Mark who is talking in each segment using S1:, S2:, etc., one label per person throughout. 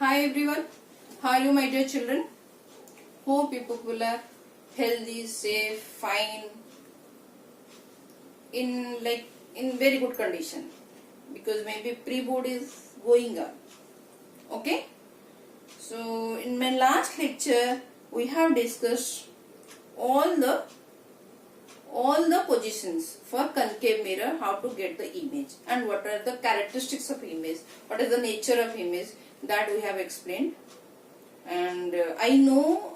S1: Hi everyone, how are you my dear children? Hope you people are healthy, safe, fine, in very good condition because maybe pre-board is going on. Okay? So in my last lecture we have discussed all the positions for concave mirror, how to get the image and what are the characteristics of image, what is the nature of image, that we have explained. And I know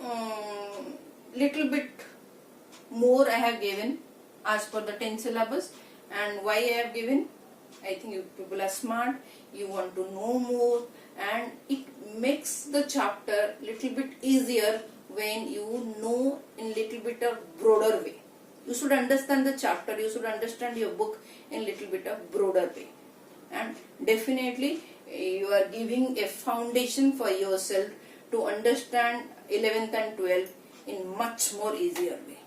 S1: little bit more I have given as per the 10 syllabus. And why I have given, I think you people are smart, you want to know more, and it makes the chapter little bit easier when you know in little bit of broader way. You should understand the chapter, you should understand your book in little bit of broader way, and definitely you are giving a foundation for yourself to understand 11th and 12th in much more easier way.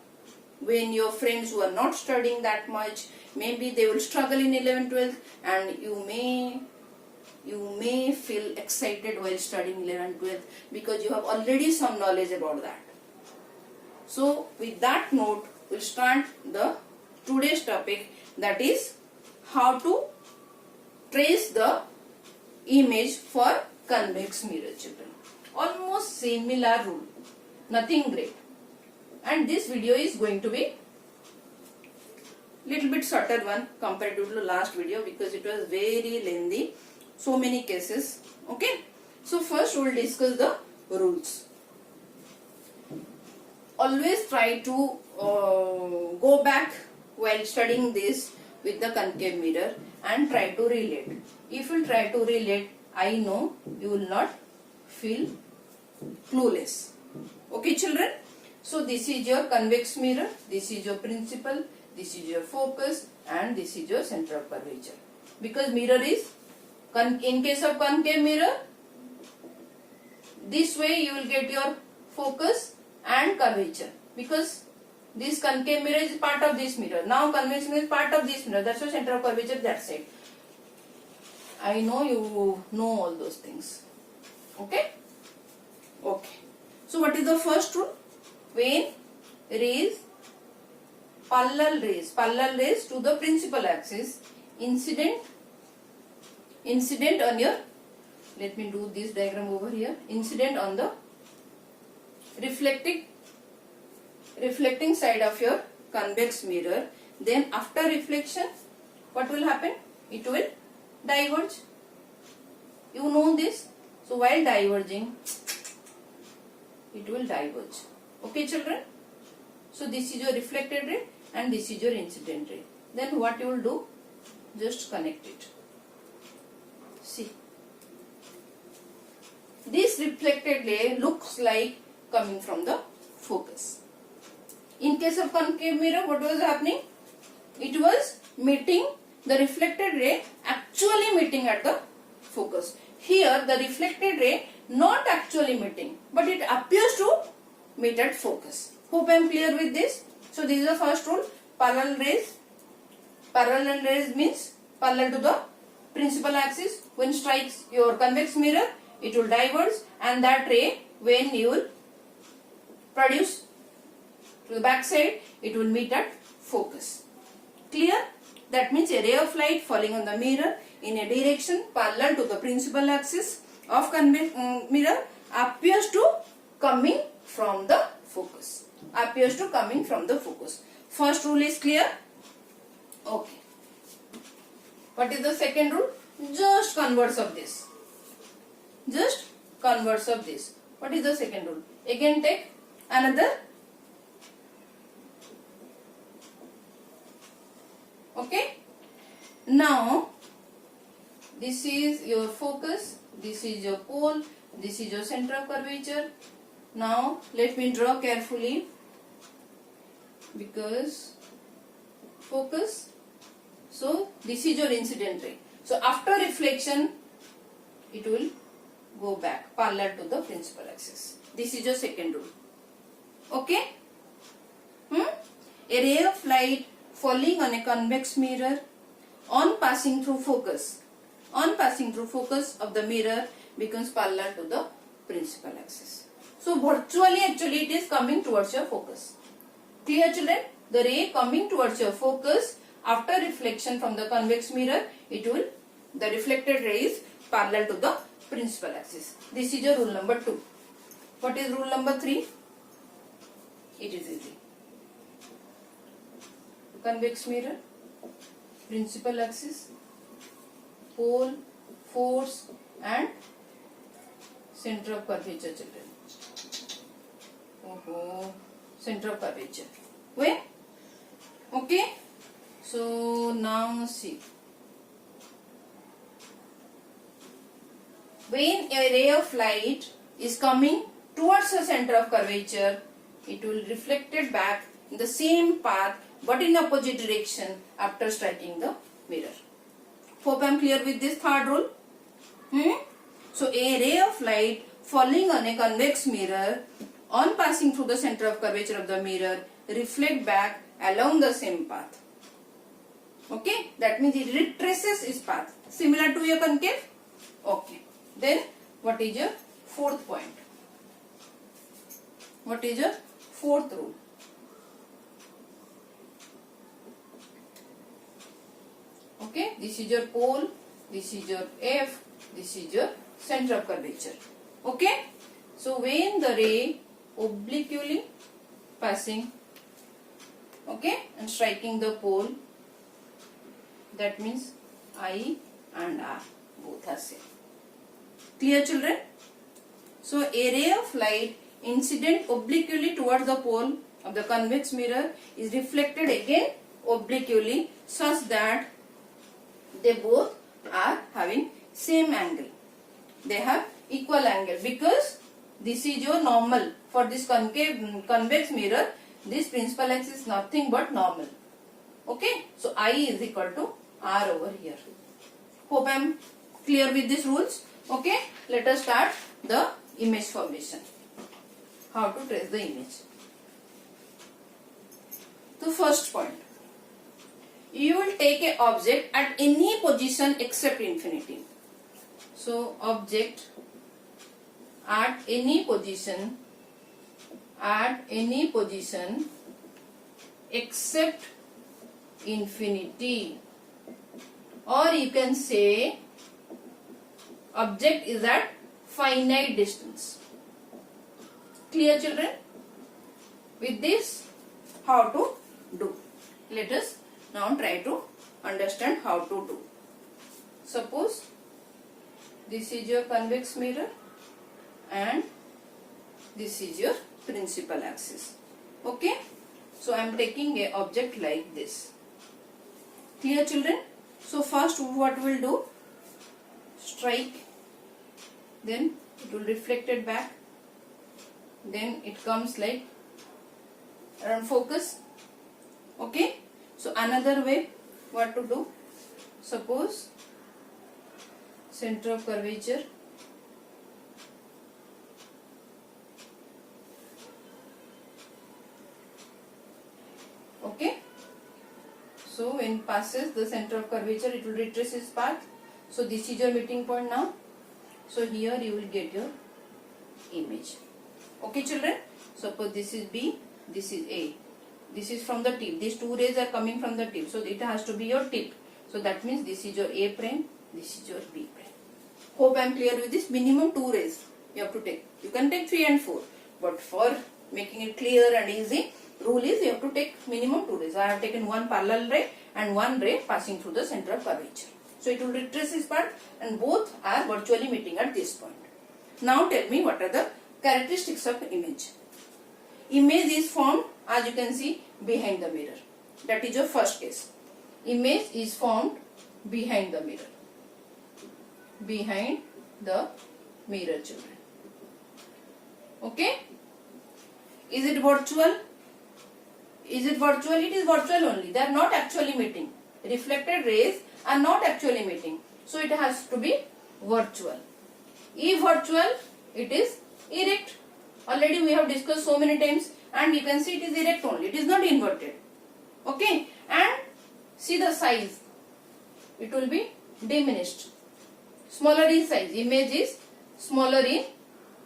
S1: When your friends who are not studying that much, maybe they will struggle in 11th, 12th, and you may feel excited while studying 11th, 12th because you have already some knowledge about that. So with that note, we'll start the today's topic, that is how to trace the image for convex mirror, children. Almost similar rule, nothing great. And this video is going to be little bit shorter one compared to the last video because it was very lengthy, so many cases. Okay, so first we will discuss the rules. Always try to go back while studying this with the concave mirror and try to relate. If you try to relate, I know you will not feel clueless. Okay children, so this is your convex mirror, this is your principal, this is your focus, and this is your center of curvature. Because mirror is, in case of concave mirror, this way you will get your focus and curvature, because this concave mirror is part of this mirror. Now convex mirror is part of this mirror, that's why center of curvature, that's it. I know you know all those things. Okay? Okay. So what is the first rule? When parallel rays to the principal axis incident on your, let me do this diagram over here, incident on the reflecting side of your convex mirror, then after reflection what will happen? It will diverge. You know this. So while diverging, it will diverge. Okay children? So this is your reflected ray and this is your incident ray. Then what you will do? Just connect it. See. This reflected ray looks like coming from the focus. In case of concave mirror, what was happening? It was meeting, the reflected ray actually meeting at the focus. Here the reflected ray not actually meeting, but it appears to meet at focus. Hope I am clear with this. So this is the first rule. Parallel rays. Parallel rays means parallel to the principal axis. When strikes your convex mirror, it will diverge, and that ray, when you will produce to the back side, it will meet at focus. Clear? That means a ray of light falling on the mirror in a direction parallel to the principal axis of convex mirror appears to coming from the focus. Appears to coming from the focus. First rule is clear? Okay. What is the second rule? Just converse of this. Just converse of this. What is the second rule? Again take another. Okay. Now this is your focus, this is your pole, this is your center of curvature. Now let me draw carefully, because focus. So this is your incident ray. So after reflection, it will go back parallel to the principal axis. This is your second rule. Okay? A ray of light falling on a convex mirror on passing through focus of the mirror becomes parallel to the principal axis. So virtually actually it is coming towards your focus. Clear children? The ray coming towards your focus after reflection from the convex mirror, the reflected ray is parallel to the principal axis. This is your rule number 2. What is rule number 3? It is easy. Convex mirror, principal axis, pole, force and center of curvature children. Center of curvature. Where? Okay. So now see. When a ray of light is coming towards the center of curvature, it will reflect it back in the same path but in opposite direction after striking the mirror. Hope I am clear with this third rule. So a ray of light falling on a convex mirror on passing through the center of curvature of the mirror reflect back along the same path. Okay, that means it retraces its path. Similar to your concave? Okay. Then what is your fourth point? What is your fourth rule? Okay, this is your pole, this is your F, this is your center of curvature. Okay, so when the ray obliquely passing, okay, and striking the pole, that means I and R both are same. Clear children? So a ray of light incident obliquely towards the pole of the convex mirror is reflected again obliquely such that they both are having same angle. They have equal angle because this is your normal. For this convex mirror, this principal axis is nothing but normal. Okay, so I is equal to R over here. Hope I am clear with these rules. Okay, let us start the image formation. How to trace the image. The first point. You will take an object at any position except infinity. So object at any position except infinity, or you can say object is at finite distance. Clear children? With this, how to do? Let us now try to understand how to do. Suppose this is your convex mirror and this is your principal axis. Okay, so I am taking a object like this. Clear children? So first what we will do, strike, then it will reflect it back, then it comes like around focus. Okay, so another way what to do, suppose center of curvature, okay, so when passes the center of curvature it will retrace its path. So this is your meeting point now. So here you will get your image. Okay children, suppose this is B, this is A, this is from the tip, these two rays are coming from the tip, so it has to be your tip. So that means this is your A prime, this is your B prime. Hope I am clear with this. Minimum 2 rays you have to take. You can take 3 and 4, but for making it clear and easy, rule is you have to take minimum 2 rays. I have taken one parallel ray and one ray passing through the center of curvature. So it will retrace this part and both are virtually meeting at this point. Now tell me what are the characteristics of image. Image is formed, as you can see, behind the mirror. That is your first case. Image is formed behind the mirror. Behind the mirror children. Okay? Is it virtual? Is it virtual? It is virtual only. They are not actually meeting. Reflected rays are not actually meeting. So it has to be virtual. If virtual, it is erect. Already we have discussed so many times, and you can see it is erect only. It is not inverted. Okay? And see the size. It will be diminished. Smaller in size. Image is smaller in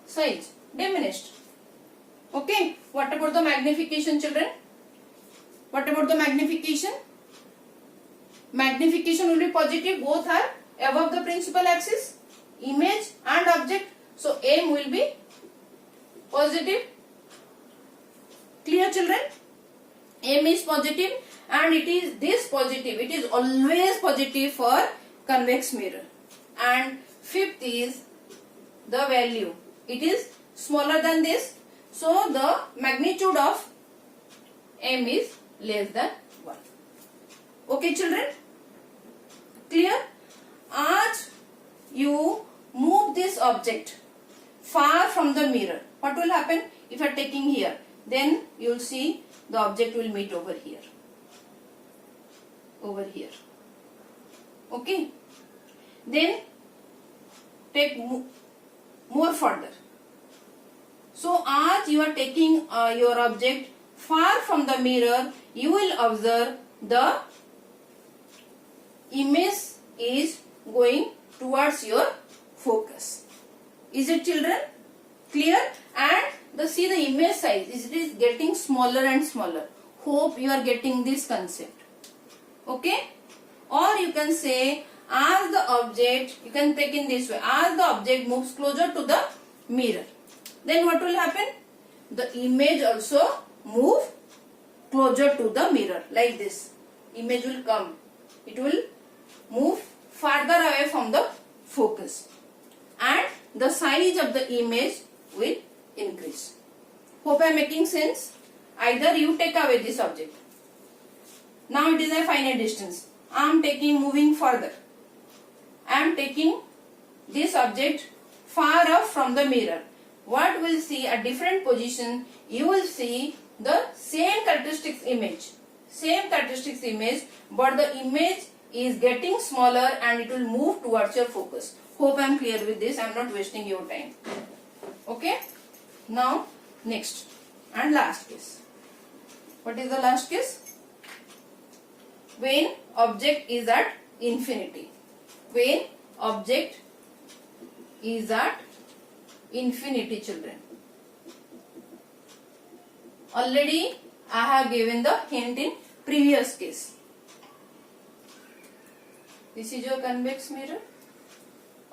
S1: size, diminished. Okay, what about the magnification, children? What about the magnification? Magnification will be positive, both are above the principal axis, image and object. So M will be positive. Clear, children? M is positive, and it is this positive. It is always positive for convex mirror. And fifth is the value. It is smaller than this. So the magnitude of M is less than 1. Okay, children? Clear? As you move this object far from the mirror, what will happen? If you are taking here, then you will see the object will meet over here. Over here. Okay? Then take more further. So as you are taking your object far from the mirror, you will observe the image is going towards your focus. Is it, children? Clear? And see the image size, it is getting smaller and smaller. Hope you are getting this concept. Okay? Or you can say, as the object, you can take in this way, as the object moves closer to the mirror, then what will happen? The image also move closer to the mirror, like this. Image will come. It will move farther away from the focus. And the size of the image will increase. Hope I am making sense? Either you take away this object. Now it is a finite distance. I am moving further. I am taking this object far off from the mirror. What will see at different position? You will see the same characteristics image. Same characteristics image, but the image is getting smaller and it will move towards your focus. Hope I am clear with this. I am not wasting your time. Okay? Now, next and last case. What is the last case? When object is at infinity. When object is at infinity, children. Already I have given the hint in previous case. This is your convex mirror.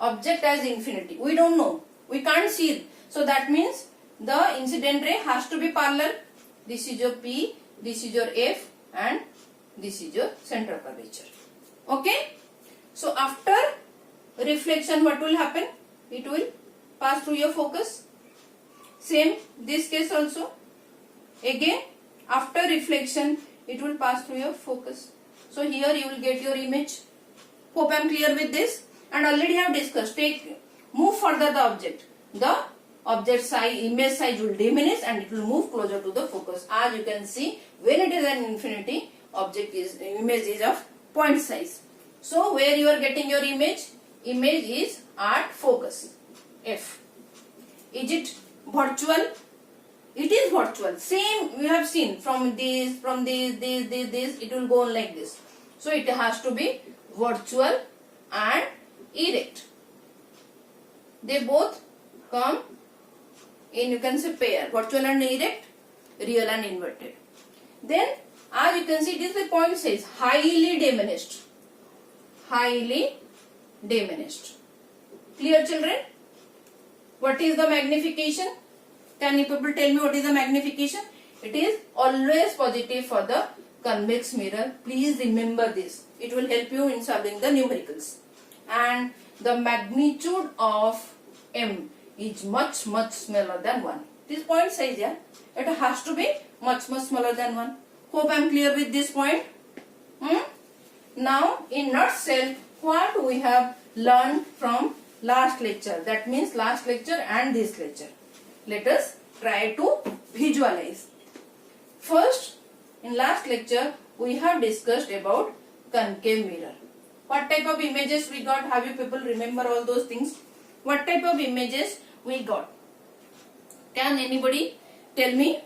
S1: Object as infinity. We don't know. We can't see it. So that means the incident ray has to be parallel. This is your P, this is your F, and this is your center of curvature. Okay? So after reflection, what will happen? It will pass through your focus. Same this case also. Again, after reflection, it will pass through your focus. So here you will get your image. Hope I am clear with this. And already I have discussed. Move further the object. The object size, image size will diminish and it will move closer to the focus. As you can see, when it is an infinity, image is of point size. So where you are getting your image? Image is at focus. F. Is it virtual? It is virtual. Same we have seen from this, it will go on like this. So it has to be virtual and erect. They both come in, you can say, pair. Virtual and erect, real and inverted. Then as you can see, it is the point size, highly diminished. Highly diminished. Clear, children? What is the magnification? Can you people tell me what is the magnification? It is always positive for the convex mirror. Please remember this. It will help you in solving the numericals. And the magnitude of M is much smaller than 1. This point size, yeah, it has to be much smaller than 1. Hope I am clear with this point. Now, in nutshell, what we have learned from last lecture. That means last lecture and this lecture. Let us try to visualize. First, in last lecture, we have discussed about concave mirror. What type of images we got? Have you people remember all those things? What type of images we got? Can anybody tell me?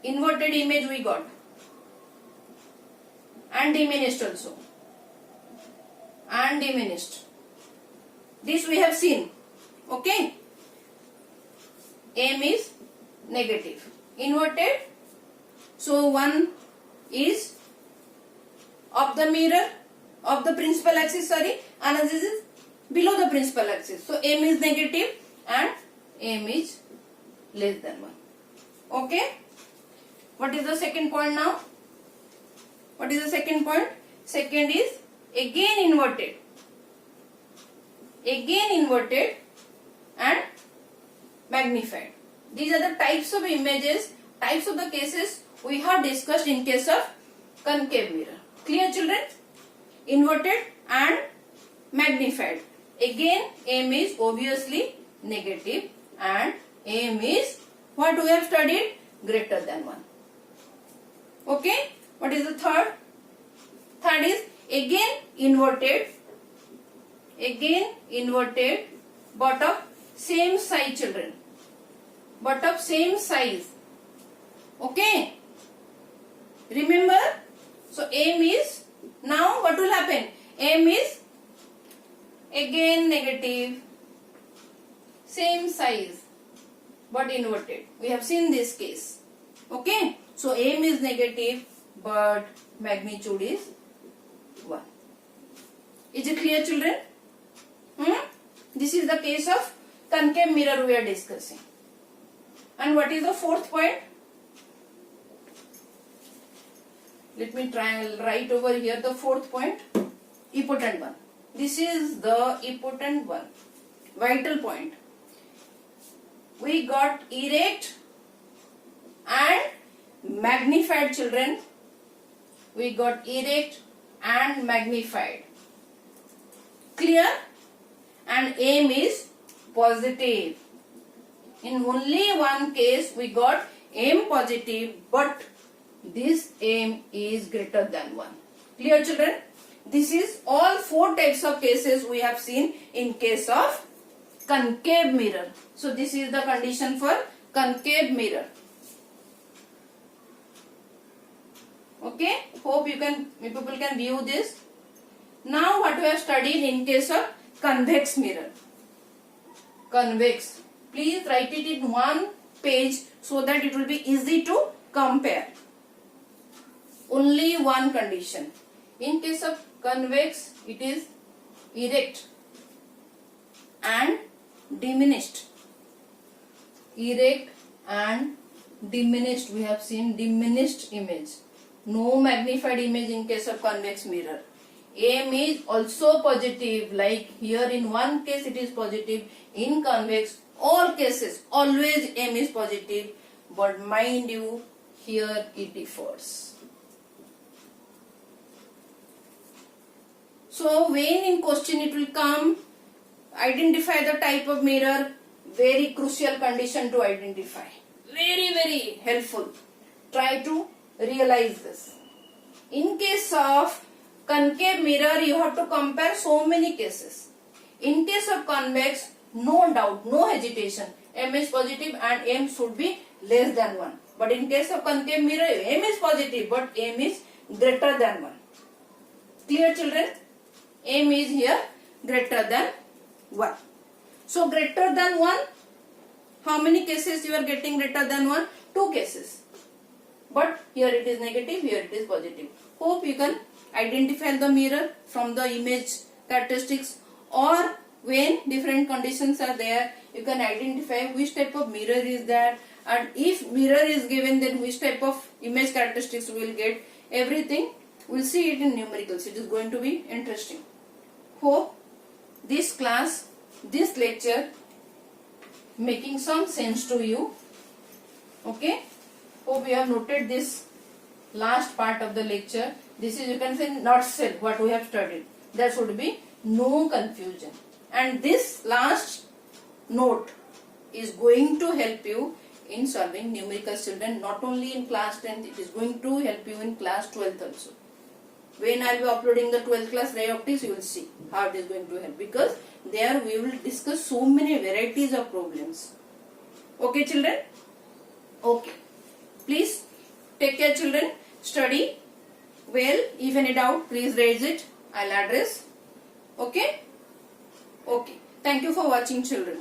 S1: Inverted image we got. And diminished also. And diminished. This we have seen. Okay. M is negative. Inverted. So one is of the mirror, of the principal axis, sorry, and this is below the principal axis. So M is negative and M is less than 1. Okay. What is the second point now? What is the second point? Second is again inverted. Again inverted and magnified. These are the types of images, types of the cases we have discussed in case of concave mirror. Clear, children? Inverted and magnified. Again, M is obviously negative and M is what we have studied? Greater than 1. Okay. What is the third? Third is again inverted. Again inverted but of same size, children. But of same size. Okay. Remember? So M is, now what will happen? M is again negative, same size but inverted. We have seen this case. Okay. So M is negative but magnitude is 1. Is it clear, children? This is the case of concave mirror we are discussing. And what is the fourth point? Let me try and write over here the fourth point. Important one. This is the important one. Vital point. We got erect and magnified, children. We got erect and magnified. Clear? And M is positive. In only one case we got M positive, but this M is greater than 1. Clear, children? This is all 4 types of cases we have seen in case of concave mirror. So this is the condition for concave mirror. Okay, hope people can view this. Now what we have studied in case of convex mirror. Convex. Please write it in one page so that it will be easy to compare. Only one condition. In case of convex, it is erect and diminished. Erect and diminished. We have seen diminished image. No magnified image in case of convex mirror. M is also positive, like here in one case it is positive, in convex all cases always M is positive, but mind you here it differs. So when in question it will come, identify the type of mirror, very crucial condition to identify. Very, very helpful. Try to realize this. In case of concave mirror, you have to compare so many cases. In case of convex, no doubt, no hesitation, M is positive and M should be less than 1. But in case of concave mirror, M is positive but M is greater than 1. Clear, children? M is here greater than 1. So greater than 1, how many cases you are getting greater than 1? 2 cases. But here it is negative, here it is positive. Hope you can identify the mirror from the image characteristics, or when different conditions are there, you can identify which type of mirror is there, and if mirror is given, then which type of image characteristics we will get. Everything we'll see it in numericals. It is going to be interesting. Hope this class, this lecture making some sense to you. Okay. Hope you have noted this last part of the lecture. This is, you can say, nutshell what we have studied. There should be no confusion. And this last note is going to help you in solving numerical, children, not only in class 10th, it is going to help you in class 12th also. When I will be uploading the 12th class ray optics, you will see how it is going to help, because there we will discuss so many varieties of problems. Okay, children? Okay. Please take care, children. Study well. If any doubt, please raise it. I'll address. Okay? Okay. Thank you for watching, children.